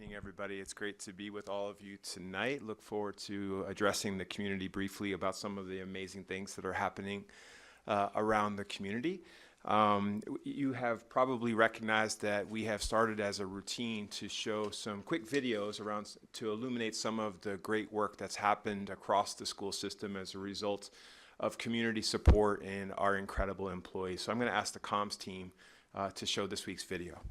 evening, everybody. It's great to be with all of you tonight. Look forward to addressing the community briefly about some of the amazing things that are happening around the community. You have probably recognized that we have started as a routine to show some quick videos around to illuminate some of the great work that's happened across the school system as a result of community support and our incredible employees. So I'm going to ask the comms team to show this week's video.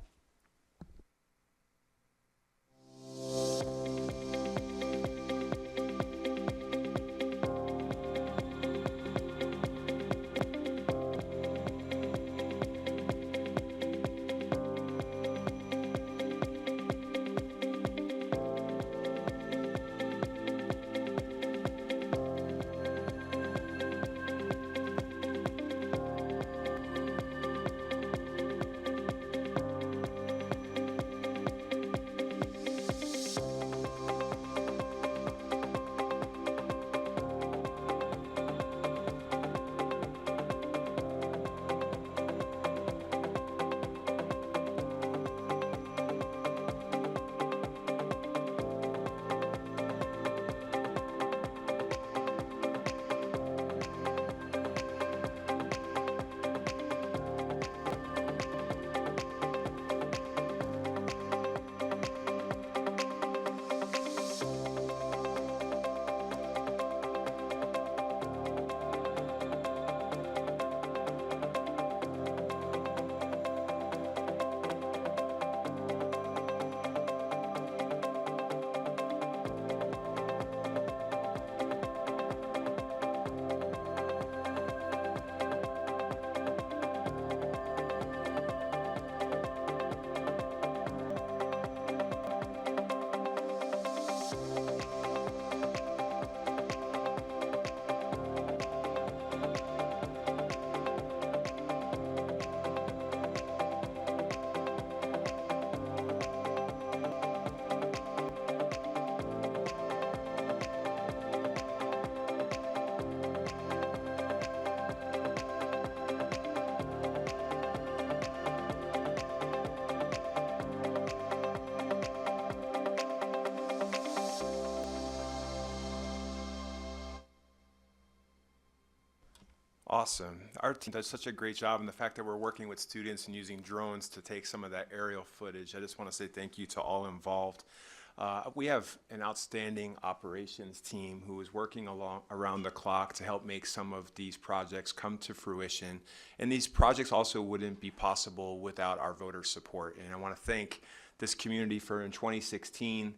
Awesome. Our team does such a great job, and the fact that we're working with students and using drones to take some of that aerial footage, I just want to say thank you to all involved. We have an outstanding operations team who is working around the clock to help make some of these projects come to fruition. And these projects also wouldn't be possible without our voter support. And I want to thank this community for in 2016,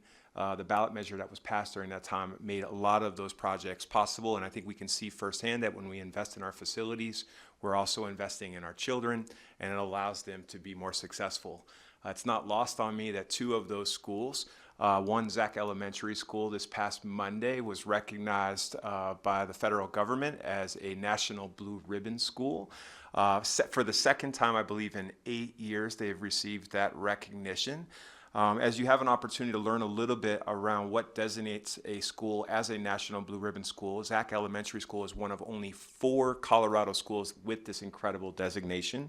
the ballot measure that was passed during that time made a lot of those projects possible, and I think we can see firsthand that when we invest in our facilities, we're also investing in our children, and it allows them to be more successful. It's not lost on me that two of those schools, one Zach Elementary School this past Monday was recognized by the federal government as a National Blue Ribbon School. For the second time, I believe in 8 years, they have received that recognition. As you have an opportunity to learn a little bit around what designates a school as a National Blue Ribbon School, Zach Elementary School is one of only 4 Colorado schools with this incredible designation.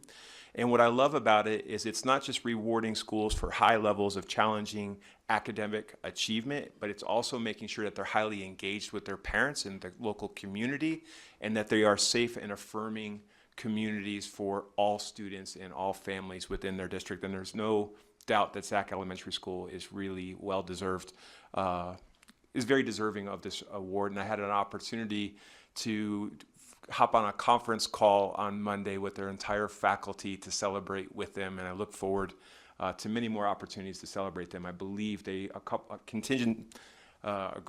And what I love about it is it's not just rewarding schools for high levels of challenging academic achievement, but it's also making sure that they're highly engaged with their parents and the local community, and that they are safe and affirming communities for all students and all families within their district. And there's no doubt that Zach Elementary School is really well deserved, is very deserving of this award. And I had an opportunity to hop on a conference call on Monday with their entire faculty to celebrate with them, and I look forward to many more opportunities to celebrate them. I believe a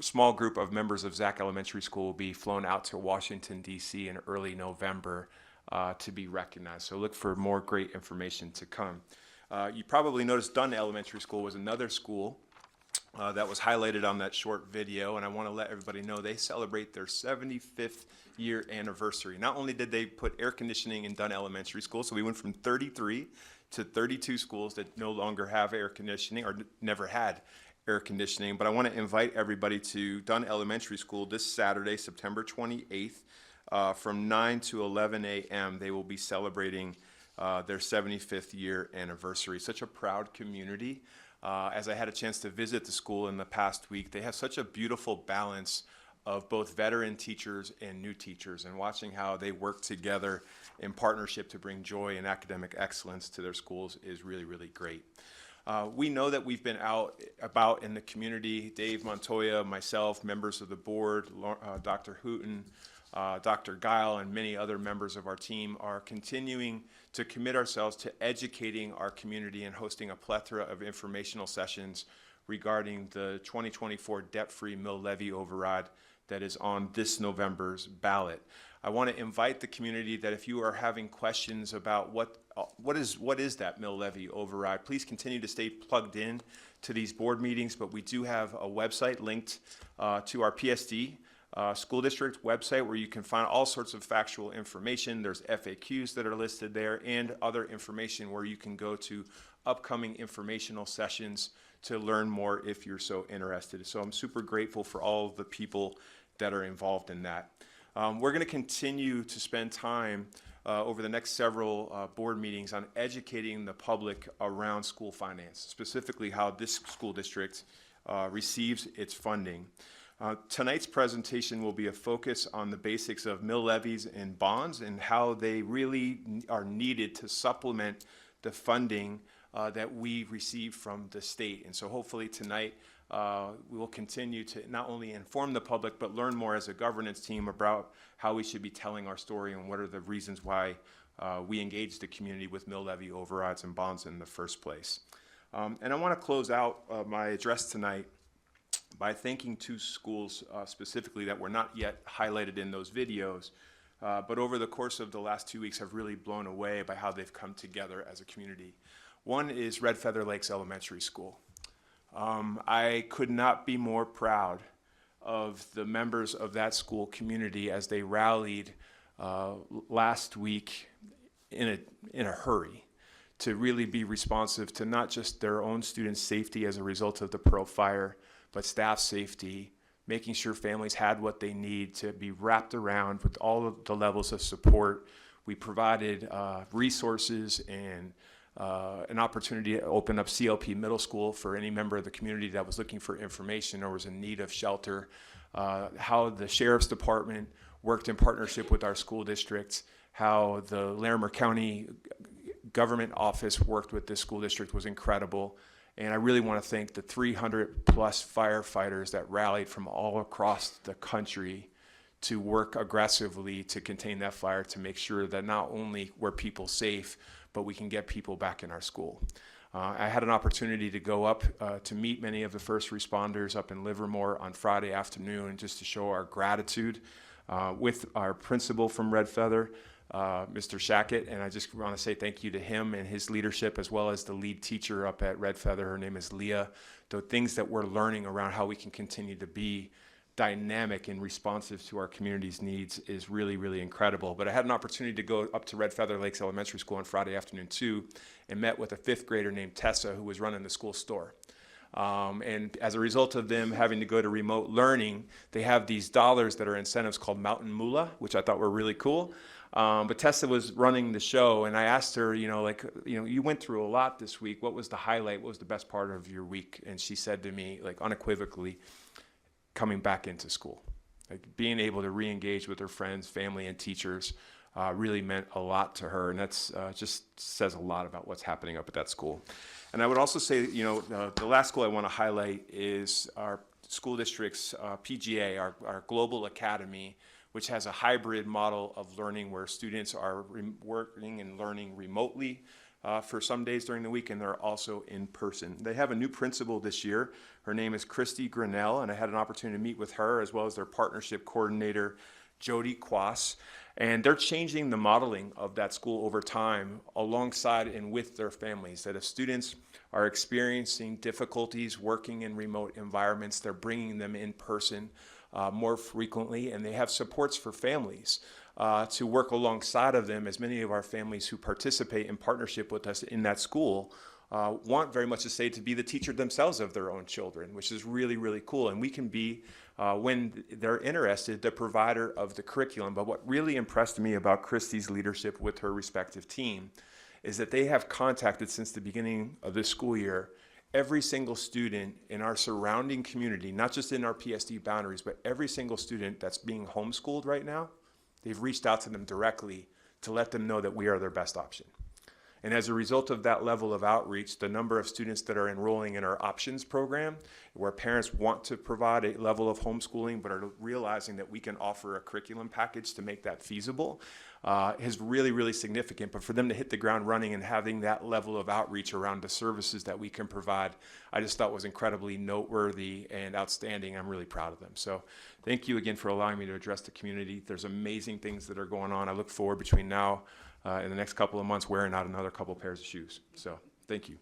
small group of members of Zach Elementary School will be flown out to Washington, D.C. in early November to be recognized. So look for more great information to come. You probably noticed Dunn Elementary School was another school that was highlighted on that short video, and I want to let everybody know they celebrate their 75th year anniversary. Not only did they put air conditioning in Dunn Elementary School, so we went from 33 to 32 schools that no longer have air conditioning or never had air conditioning, but I want to invite everybody to Dunn Elementary School this Saturday, September 28th, from 9 to 11 a.m. They will be celebrating their 75th year anniversary. Such a proud community. As I had a chance to visit the school in the past week, they have such a beautiful balance of both veteran teachers and new teachers, and watching how they work together in partnership to bring joy and academic excellence to their schools is really, really great. We know that we've been about in the community. Dave Montoya, myself, members of the board, Dr. Hooten, Dr. Guile, and many other members of our team are continuing to commit ourselves to educating our community and hosting a plethora of informational sessions regarding the 2024 debt-free mill levy override that is on this November's ballot. I want to invite the community that if you are having questions about what is that mill levy override, please continue to stay plugged in to these board meetings, but we do have a website linked to our PSD school district website where you can find all sorts of factual information. There's FAQs that are listed there and other information where you can go to upcoming informational sessions to learn more if you're so interested. So I'm super grateful for all of the people that are involved in that. We're going to continue to spend time over the next several board meetings on educating the public around school finance, specifically how this school district receives its funding. Tonight's presentation will be a focus on the basics of mill levies and bonds and how they really are needed to supplement the funding that we receive from the state. And so hopefully tonight we will continue to not only inform the public, but learn more as a governance team about how we should be telling our story and what are the reasons why we engage the community with mill levy overrides and bonds in the first place. And I want to close out my address tonight by thanking two schools specifically that were not yet highlighted in those videos, but over the course of the last 2 weeks have really blown away by how they've come together as a community. One is Red Feather Lakes Elementary School. I could not be more proud of the members of that school community as they rallied last week in a hurry to really be responsive to not just their own students' safety as a result of the Pearl fire, but staff safety, making sure families had what they need to be wrapped around with all of the levels of support. We provided resources and an opportunity to open up CLP Middle School for any member of the community that was looking for information or was in need of shelter. How the Sheriff's Department worked in partnership with our school districts, how the Larimer County government office worked with this school district was incredible. And I really want to thank the 300 plus firefighters that rallied from all across the country to work aggressively to contain that fire, to make sure that not only were people safe, but we can get people back in our school. I had an opportunity to go up to meet many of the first responders up in Livermore on Friday afternoon just to show our gratitude with our principal from Red Feather, Mr. Shackett, and I just want to say thank you to him and his leadership, as well as the lead teacher up at Red Feather. Her name is Leah. The things that we're learning around how we can continue to be dynamic and responsive to our community's needs is really, really incredible. But I had an opportunity to go up to Red Feather Lakes Elementary School on Friday afternoon too, and met with a fifth grader named Tessa who was running the school store. And as a result of them having to go to remote learning, they have these dollars that are incentives called Mountain Moolah, which I thought were really cool. But Tessa was running the show, and I asked her, you went through a lot this week. What was the highlight? What was the best part of your week? And she said to me, like unequivocally, coming back into school. Like being able to re-engage with her friends, family, and teachers really meant a lot to her, and that's just says a lot about what's happening up at that school. And I would also say, the last school I want to highlight is our school district's PGA, our Global Academy, which has a hybrid model of learning where students are working and learning remotely for some days during the week, and they're also in person. They have a new principal this year. Her name is Christy Grinnell, and I had an opportunity to meet with her as well as their partnership coordinator, Jody Quass. And they're changing the modeling of that school over time alongside and with their families, that if students are experiencing difficulties working in remote environments, they're bringing them in person more frequently, and they have supports for families to work alongside of them, as many of our families who participate in partnership with us in that school want very much to be the teacher themselves of their own children, which is really, really cool. And we can be, when they're interested, the provider of the curriculum. But what really impressed me about Christy's leadership with her respective team is that they have contacted since the beginning of this school year every single student in our surrounding community, not just in our PSD boundaries, but every single student that's being homeschooled right now, they've reached out to them directly to let them know that we are their best option. And as a result of that level of outreach, the number of students that are enrolling in our options program, where parents want to provide a level of homeschooling but are realizing that we can offer a curriculum package to make that feasible, is really, really significant. But for them to hit the ground running and having that level of outreach around the services that we can provide, I just thought was incredibly noteworthy and outstanding. I'm really proud of them. So thank you again for allowing me to address the community. There's amazing things that are going on. I look forward between now in the next couple of months wearing out another couple pairs of shoes. So thank you.